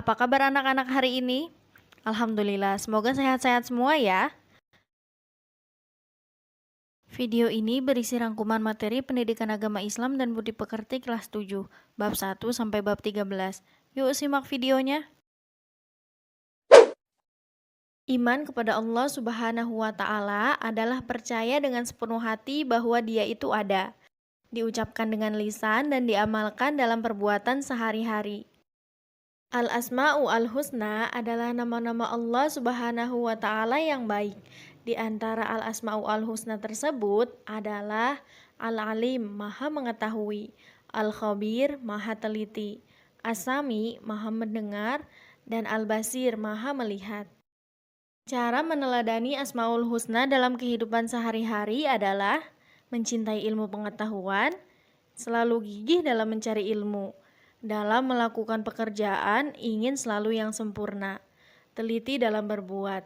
Apa kabar anak-anak hari ini? Alhamdulillah, semoga sehat-sehat semua ya. Video ini berisi rangkuman materi pendidikan agama Islam dan budi pekerti kelas 7, bab 1 sampai bab 13. Yuk simak videonya. Iman kepada Allah Subhanahu wa Ta'ala adalah percaya dengan sepenuh hati bahwa Dia itu ada, diucapkan dengan lisan dan diamalkan dalam perbuatan sehari-hari. Al-Asma'u al-Husna adalah nama-nama Allah Subhanahu wa Ta'ala yang baik. Di antara Al-Asma'u al-Husna tersebut adalah Al-Alim, Maha Mengetahui, Al-Khabir, Maha Teliti, As-Sami, Maha Mendengar, dan Al-Basir, Maha Melihat. Cara meneladani Asma'ul Husna dalam kehidupan sehari-hari adalah mencintai ilmu pengetahuan, selalu gigih dalam mencari ilmu, dalam melakukan pekerjaan ingin selalu yang sempurna, teliti dalam berbuat,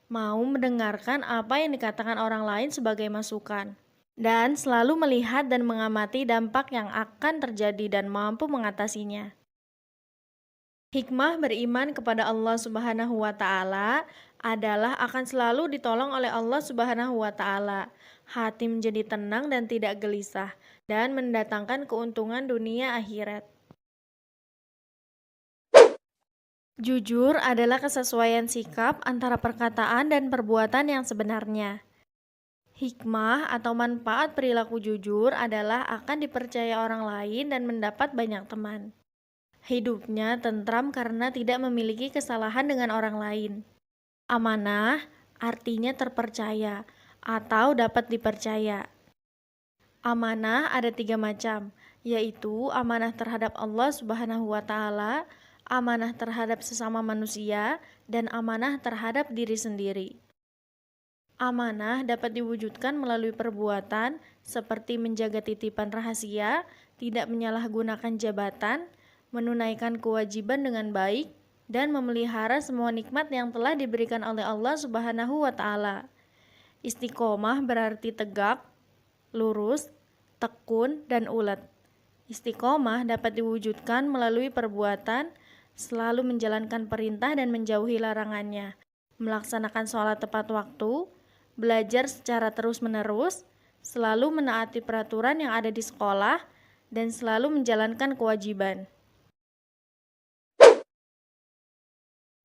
mau mendengarkan apa yang dikatakan orang lain sebagai masukan, dan selalu melihat dan mengamati dampak yang akan terjadi dan mampu mengatasinya. Hikmah beriman kepada Allah Subhanahu wa Ta'ala adalah akan selalu ditolong oleh Allah Subhanahu wa Ta'ala. Hati menjadi tenang dan tidak gelisah, dan mendatangkan keuntungan dunia akhirat. Jujur adalah kesesuaian sikap antara perkataan dan perbuatan yang sebenarnya. Hikmah atau manfaat perilaku jujur adalah akan dipercaya orang lain dan mendapat banyak teman. Hidupnya tentram karena tidak memiliki kesalahan dengan orang lain. Amanah artinya terpercaya atau dapat dipercaya. Amanah ada 3 macam, yaitu amanah terhadap Allah Subhanahu wa Ta'ala, amanah terhadap sesama manusia, dan amanah terhadap diri sendiri. Amanah dapat diwujudkan melalui perbuatan seperti menjaga titipan rahasia, tidak menyalahgunakan jabatan, menunaikan kewajiban dengan baik, dan memelihara semua nikmat yang telah diberikan oleh Allah Subhanahu wa Ta'ala. Istiqomah berarti tegak, lurus, tekun, dan ulet. Istiqomah dapat diwujudkan melalui perbuatan, selalu menjalankan perintah dan menjauhi larangannya, melaksanakan sholat tepat waktu, belajar secara terus-menerus, selalu menaati peraturan yang ada di sekolah, dan selalu menjalankan kewajiban.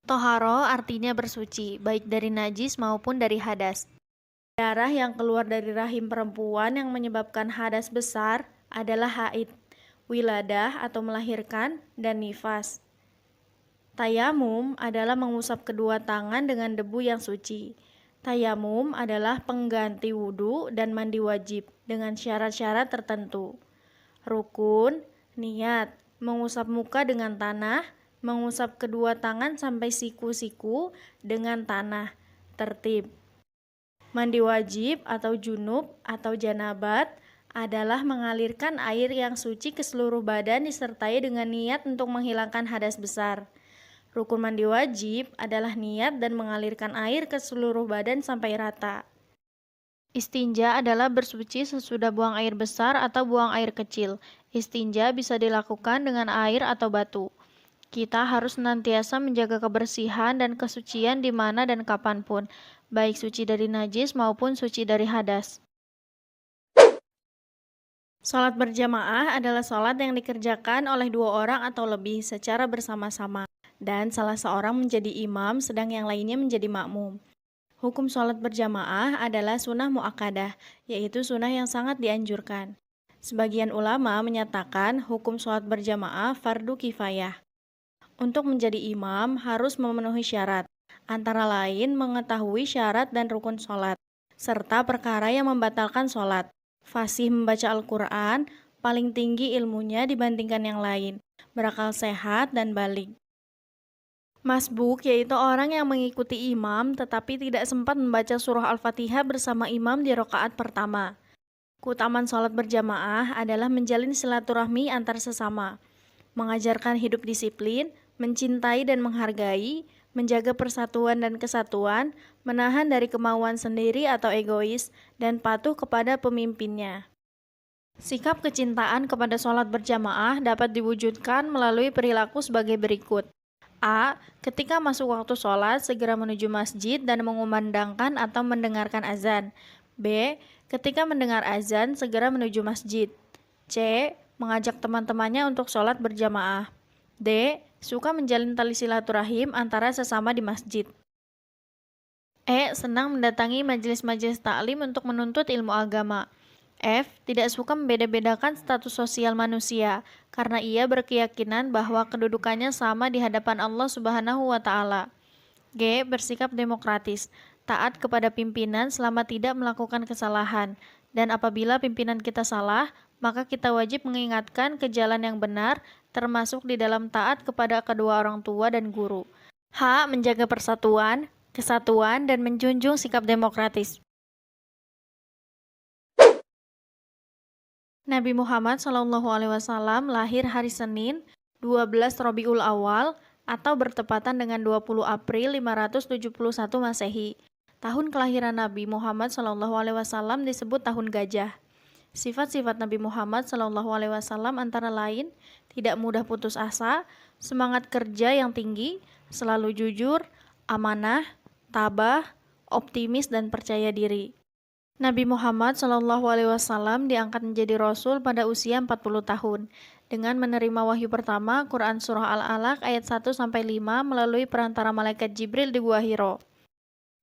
Toharo artinya bersuci, baik dari najis maupun dari hadas. Darah yang keluar dari rahim perempuan yang menyebabkan hadas besar adalah haid, wiladah atau melahirkan, dan nifas. Tayamum adalah mengusap kedua tangan dengan debu yang suci. Tayamum adalah pengganti wudhu dan mandi wajib dengan syarat-syarat tertentu. Rukun, niat, mengusap muka dengan tanah, mengusap kedua tangan sampai siku-siku dengan tanah, tertib. Mandi wajib atau junub atau janabat adalah mengalirkan air yang suci ke seluruh badan disertai dengan niat untuk menghilangkan hadas besar. Rukun mandi wajib adalah niat dan mengalirkan air ke seluruh badan sampai rata. Istinja adalah bersuci sesudah buang air besar atau buang air kecil. Istinja bisa dilakukan dengan air atau batu. Kita harus senantiasa menjaga kebersihan dan kesucian di mana dan kapanpun, baik suci dari najis maupun suci dari hadas. Salat berjamaah adalah salat yang dikerjakan oleh 2 orang atau lebih secara bersama-sama, dan salah seorang menjadi imam sedang yang lainnya menjadi makmum. Hukum salat berjamaah adalah sunnah muakkadah, yaitu sunnah yang sangat dianjurkan. Sebagian ulama menyatakan hukum salat berjamaah fardu kifayah. Untuk menjadi imam harus memenuhi syarat, antara lain mengetahui syarat dan rukun sholat, serta perkara yang membatalkan sholat, fasih membaca Al-Quran, paling tinggi ilmunya dibandingkan yang lain, berakal sehat dan baligh. Masbuk yaitu orang yang mengikuti imam tetapi tidak sempat membaca surah Al-Fatihah bersama imam di rakaat pertama. Keutamaan sholat berjamaah adalah menjalin silaturahmi antar sesama, mengajarkan hidup disiplin, mencintai dan menghargai, menjaga persatuan dan kesatuan, menahan dari kemauan sendiri atau egois, dan patuh kepada pemimpinnya. Sikap kecintaan kepada sholat berjamaah dapat diwujudkan melalui perilaku sebagai berikut. A. Ketika masuk waktu sholat, segera menuju masjid dan mengumandangkan atau mendengarkan azan. B. Ketika mendengar azan, segera menuju masjid. C. Mengajak teman-temannya untuk sholat berjamaah. D. Suka menjalin tali silaturahim antara sesama di masjid. E. Senang mendatangi majelis-majelis taklim untuk menuntut ilmu agama. F. Tidak suka membeda-bedakan status sosial manusia, karena ia berkeyakinan bahwa kedudukannya sama di hadapan Allah Subhanahu wa Ta'ala. G. Bersikap demokratis, taat kepada pimpinan selama tidak melakukan kesalahan, dan apabila pimpinan kita salah, maka kita wajib mengingatkan ke jalan yang benar, termasuk di dalam taat kepada kedua orang tua dan guru. H. Menjaga persatuan, kesatuan, dan menjunjung sikap demokratis. Nabi Muhammad SAW lahir hari Senin 12 Rabiul Awal atau bertepatan dengan 20 April 571 Masehi. Tahun kelahiran Nabi Muhammad SAW disebut tahun gajah. Sifat-sifat Nabi Muhammad SAW antara lain tidak mudah putus asa, semangat kerja yang tinggi, selalu jujur, amanah, tabah, optimis, dan percaya diri. Nabi Muhammad SAW diangkat menjadi Rasul pada usia 40 tahun dengan menerima wahyu pertama Quran Surah Al-Alaq ayat 1-5 melalui perantara malaikat Jibril di Gua Hiro.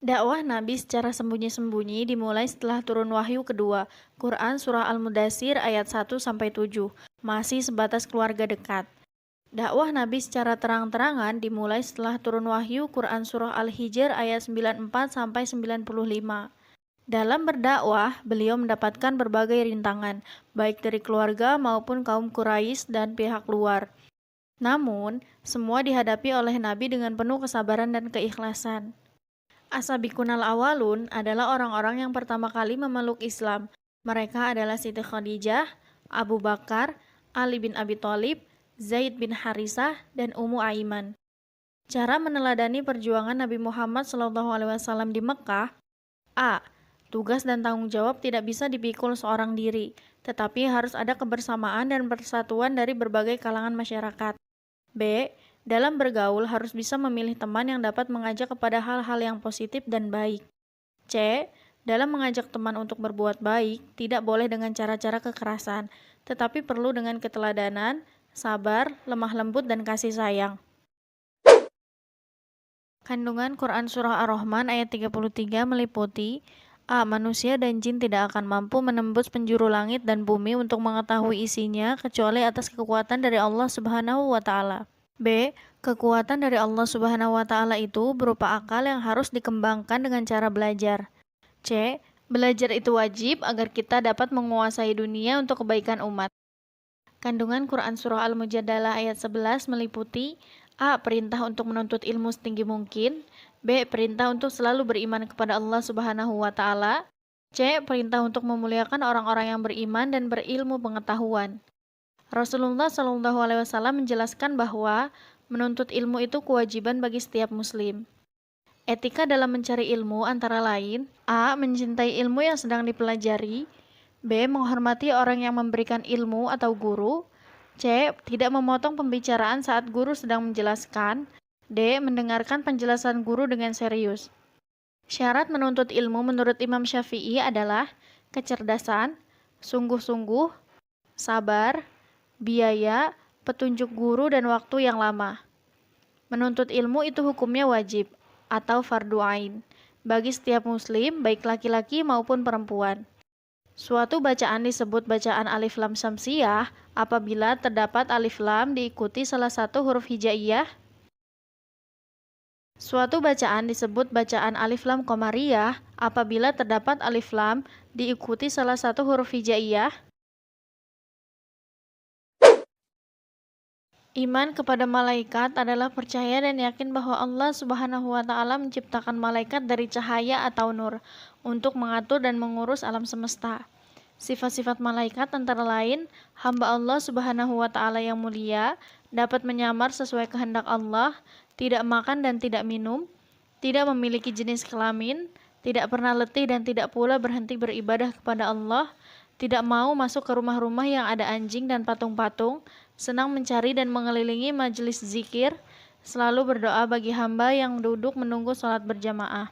Dakwah Nabi secara sembunyi-sembunyi dimulai setelah turun wahyu kedua Quran Surah Al-Mudassir ayat 1-7, masih sebatas keluarga dekat. Dakwah Nabi secara terang-terangan dimulai setelah turun wahyu Quran Surah Al-Hijr ayat 94-95. Dalam berdakwah, beliau mendapatkan berbagai rintangan, baik dari keluarga maupun kaum Quraisy dan pihak luar. Namun, semua dihadapi oleh Nabi dengan penuh kesabaran dan keikhlasan. As-sabiqunal awalun adalah orang-orang yang pertama kali memeluk Islam. Mereka adalah Siti Khadijah, Abu Bakar, Ali bin Abi Thalib, Zaid bin Harisah, dan Ummu Aiman. Cara meneladani perjuangan Nabi Muhammad SAW di Mekah. A. Tugas dan tanggung jawab tidak bisa dipikul seorang diri, tetapi harus ada kebersamaan dan persatuan dari berbagai kalangan masyarakat. B. Dalam bergaul harus bisa memilih teman yang dapat mengajak kepada hal-hal yang positif dan baik. C. Dalam mengajak teman untuk berbuat baik, tidak boleh dengan cara-cara kekerasan, tetapi perlu dengan keteladanan, sabar, lemah lembut, dan kasih sayang. Kandungan Quran Surah Ar-Rahman ayat 33 meliputi A. Manusia dan jin tidak akan mampu menembus penjuru langit dan bumi untuk mengetahui isinya kecuali atas kekuatan dari Allah Subhanahu wa Ta'ala. B. Kekuatan dari Allah Subhanahu wa Ta'ala itu berupa akal yang harus dikembangkan dengan cara belajar. C. Belajar itu wajib agar kita dapat menguasai dunia untuk kebaikan umat. Kandungan Quran Surah Al-Mujadalah ayat 11 meliputi A. Perintah untuk menuntut ilmu setinggi mungkin. B. Perintah untuk selalu beriman kepada Allah Subhanahu wa Ta'ala. C. Perintah untuk memuliakan orang-orang yang beriman dan berilmu pengetahuan. Rasulullah SAW menjelaskan bahwa menuntut ilmu itu kewajiban bagi setiap muslim. Etika dalam mencari ilmu antara lain A. Mencintai ilmu yang sedang dipelajari. B. Menghormati orang yang memberikan ilmu atau guru. C. Tidak memotong pembicaraan saat guru sedang menjelaskan. D. Mendengarkan penjelasan guru dengan serius. Syarat menuntut ilmu menurut Imam Syafi'i adalah kecerdasan, sungguh-sungguh, sabar, biaya, petunjuk guru, dan waktu yang lama. Menuntut ilmu itu hukumnya wajib atau fardu ain bagi setiap muslim, baik laki-laki maupun perempuan. Suatu bacaan disebut bacaan alif lam syamsiyah apabila terdapat alif lam diikuti salah satu huruf hijaiyah. Suatu bacaan disebut bacaan alif lam qamariyah apabila terdapat alif lam diikuti salah satu huruf hijaiyah. Iman kepada malaikat adalah percaya dan yakin bahwa Allah Subhanahu wa Ta'ala menciptakan malaikat dari cahaya atau nur untuk mengatur dan mengurus alam semesta. Sifat-sifat malaikat antara lain hamba Allah Subhanahu wa Ta'ala yang mulia, dapat menyamar sesuai kehendak Allah, tidak makan dan tidak minum, tidak memiliki jenis kelamin, tidak pernah letih dan tidak pula berhenti beribadah kepada Allah, tidak mau masuk ke rumah-rumah yang ada anjing dan patung-patung, senang mencari dan mengelilingi majelis zikir, selalu berdoa bagi hamba yang duduk menunggu sholat berjamaah.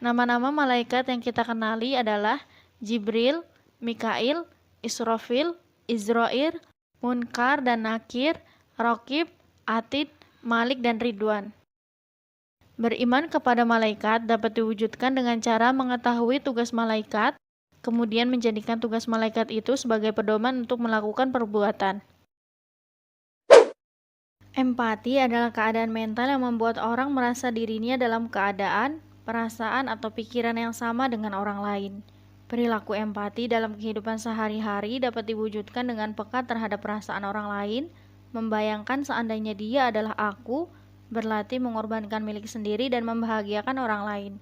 Nama-nama malaikat yang kita kenali adalah Jibril, Mikail, Israfil, Izrail, Munkar dan Nakir, Raqib, Atid, Malik dan Ridwan. Beriman kepada malaikat dapat diwujudkan dengan cara mengetahui tugas malaikat, kemudian menjadikan tugas malaikat itu sebagai pedoman untuk melakukan perbuatan. Empati adalah keadaan mental yang membuat orang merasa dirinya dalam keadaan, perasaan, atau pikiran yang sama dengan orang lain. Perilaku empati dalam kehidupan sehari-hari dapat diwujudkan dengan peka terhadap perasaan orang lain, membayangkan seandainya dia adalah aku, berlatih mengorbankan milik sendiri dan membahagiakan orang lain.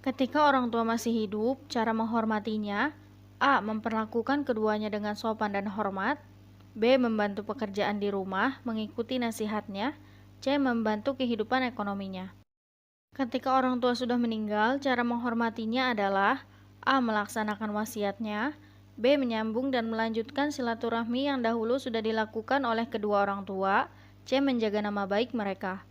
Ketika orang tua masih hidup, cara menghormatinya: A. Memperlakukan keduanya dengan sopan dan hormat. B. Membantu pekerjaan di rumah, mengikuti nasihatnya. C. Membantu kehidupan ekonominya. Ketika orang tua sudah meninggal, cara menghormatinya adalah: A. Melaksanakan wasiatnya. B. Menyambung dan melanjutkan silaturahmi yang dahulu sudah dilakukan oleh kedua orang tua. C. Menjaga nama baik mereka.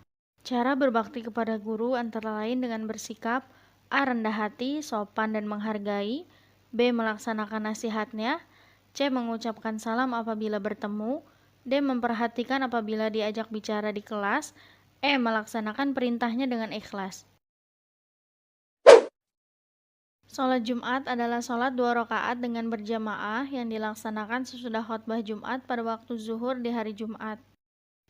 Cara berbakti kepada guru antara lain dengan bersikap: A. Rendah hati, sopan dan menghargai. B. Melaksanakan nasihatnya. C. Mengucapkan salam apabila bertemu. D. Memperhatikan apabila diajak bicara di kelas. E. Melaksanakan perintahnya dengan ikhlas. Sholat Jumat adalah sholat 2 rakaat dengan berjamaah yang dilaksanakan sesudah khutbah Jumat pada waktu zuhur di hari Jumat.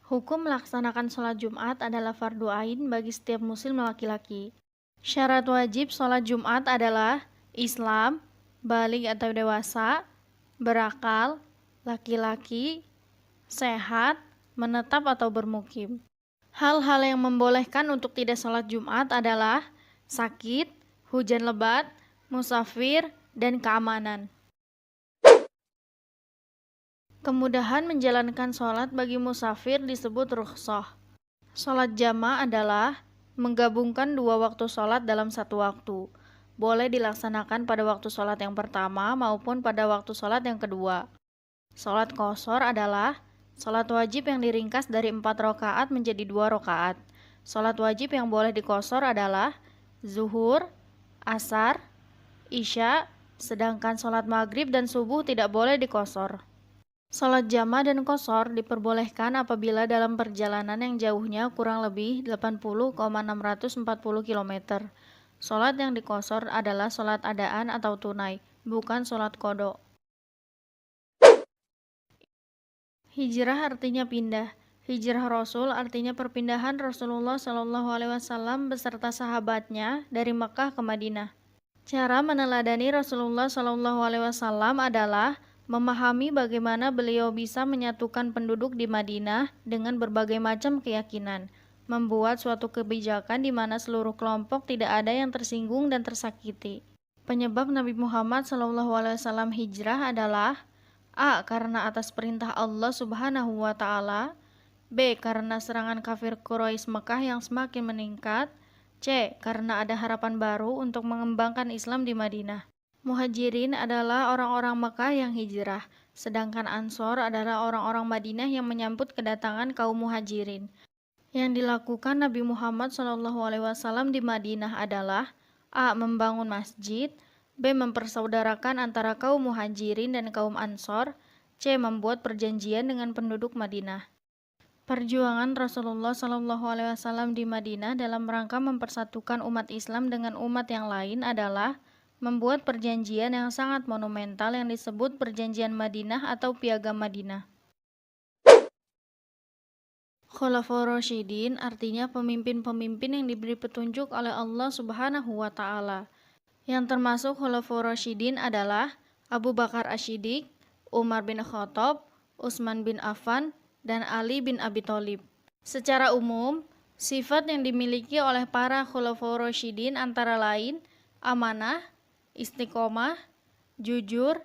Hukum melaksanakan sholat Jumat adalah fardu ain bagi setiap muslim laki-laki. Syarat wajib sholat Jumat adalah Islam, baligh atau dewasa, berakal, laki-laki, sehat, menetap atau bermukim. Hal-hal yang membolehkan untuk tidak sholat Jumat adalah sakit, hujan lebat, musafir, dan keamanan. Kemudahan menjalankan sholat bagi musafir disebut rukhsah. Sholat jama' adalah menggabungkan 2 waktu sholat dalam satu waktu. Boleh dilaksanakan pada waktu sholat yang pertama maupun pada waktu sholat yang kedua. Sholat qashar adalah sholat wajib yang diringkas dari 4 rakaat menjadi 2 rakaat. Sholat wajib yang boleh diqashar adalah zuhur, asar, isya, sedangkan sholat maghrib dan subuh tidak boleh diqashar. Sholat jama' dan qashar diperbolehkan apabila dalam perjalanan yang jauhnya kurang lebih 80,640 km. Sholat yang diqashar adalah sholat adaan atau tunai, bukan sholat qadha. Hijrah artinya pindah. Hijrah Rasul artinya perpindahan Rasulullah SAW beserta sahabatnya dari Makkah ke Madinah. Cara meneladani Rasulullah SAW adalah memahami bagaimana beliau bisa menyatukan penduduk di Madinah dengan berbagai macam keyakinan, membuat suatu kebijakan di mana seluruh kelompok tidak ada yang tersinggung dan tersakiti. Penyebab Nabi Muhammad SAW hijrah adalah A. Karena atas perintah Allah Subhanahu wa Ta'ala. B. Karena serangan kafir Quraisy Mekah yang semakin meningkat. C. Karena ada harapan baru untuk mengembangkan Islam di Madinah. Muhajirin adalah orang-orang Mekah yang hijrah, sedangkan Ansor adalah orang-orang Madinah yang menyambut kedatangan kaum Muhajirin. Yang dilakukan Nabi Muhammad SAW di Madinah adalah A. Membangun masjid. B. Mempersaudarakan antara kaum Muhajirin dan kaum Ansor. C. Membuat perjanjian dengan penduduk Madinah. Perjuangan Rasulullah SAW di Madinah dalam rangka mempersatukan umat Islam dengan umat yang lain adalah membuat perjanjian yang sangat monumental yang disebut Perjanjian Madinah atau Piagam Madinah. Khulafaur Rasyidin artinya pemimpin-pemimpin yang diberi petunjuk oleh Allah Subhanahu wa Ta'ala. Yang termasuk Khulafaur Rasyidin adalah Abu Bakar Asy-Syiddiq, Umar bin Khattab, Utsman bin Affan, dan Ali bin Abi Thalib. Secara umum, sifat yang dimiliki oleh para Khulafaur Rasyidin antara lain amanah, istiqomah, jujur,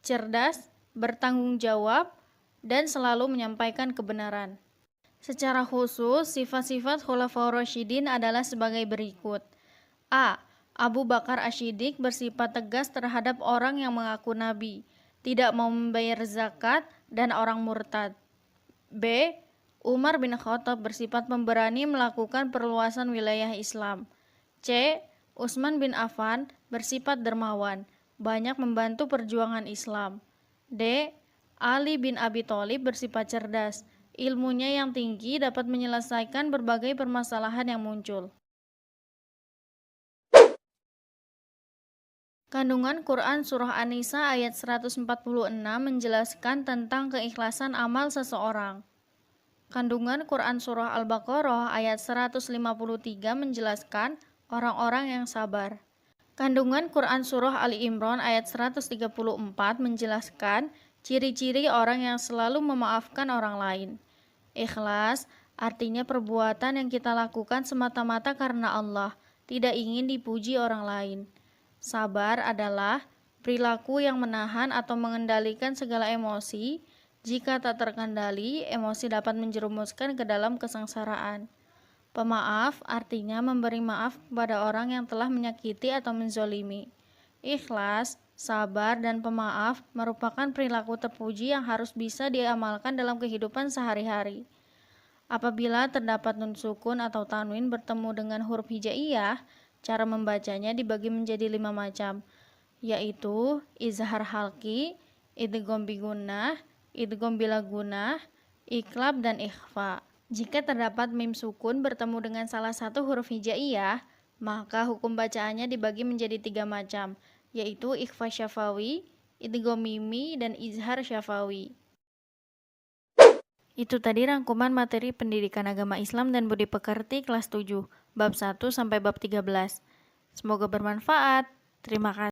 cerdas, bertanggung jawab, dan selalu menyampaikan kebenaran. Secara khusus, sifat-sifat Khulafaur Rasyidin adalah sebagai berikut. A. Abu Bakar Asy-Syiddiq bersifat tegas terhadap orang yang mengaku nabi, tidak mau membayar zakat, dan orang murtad. B. Umar bin Khattab bersifat pemberani melakukan perluasan wilayah Islam. C. Utsman bin Affan bersifat dermawan, banyak membantu perjuangan Islam. D. Ali bin Abi Thalib bersifat cerdas, ilmunya yang tinggi dapat menyelesaikan berbagai permasalahan yang muncul. Kandungan Quran Surah An-Nisa ayat 146 menjelaskan tentang keikhlasan amal seseorang. Kandungan Quran Surah Al-Baqarah ayat 153 menjelaskan orang-orang yang sabar. Kandungan Quran Surah Ali Imran ayat 134 menjelaskan ciri-ciri orang yang selalu memaafkan orang lain. Ikhlas artinya perbuatan yang kita lakukan semata-mata karena Allah, tidak ingin dipuji orang lain. Sabar adalah perilaku yang menahan atau mengendalikan segala emosi. Jika tak terkendali, emosi dapat menjerumuskan ke dalam kesengsaraan. Pemaaf artinya memberi maaf kepada orang yang telah menyakiti atau menzolimi. Ikhlas, sabar, dan pemaaf merupakan perilaku terpuji yang harus bisa diamalkan dalam kehidupan sehari-hari. Apabila terdapat nun sukun atau tanwin bertemu dengan huruf hijaiyah, cara membacanya dibagi menjadi 5 macam, yaitu izhar halqi, idgham bigunnah, idgham bila gunnah, iqlab, dan ikhfa. Jika terdapat mim sukun bertemu dengan salah satu huruf hijaiyah, maka hukum bacaannya dibagi menjadi 3 macam, yaitu ikhfa syafawi, idgham mimi, dan izhar syafawi. Itu tadi rangkuman materi pendidikan agama Islam dan budi pekerti kelas 7, bab 1 sampai bab 13. Semoga bermanfaat. Terima kasih.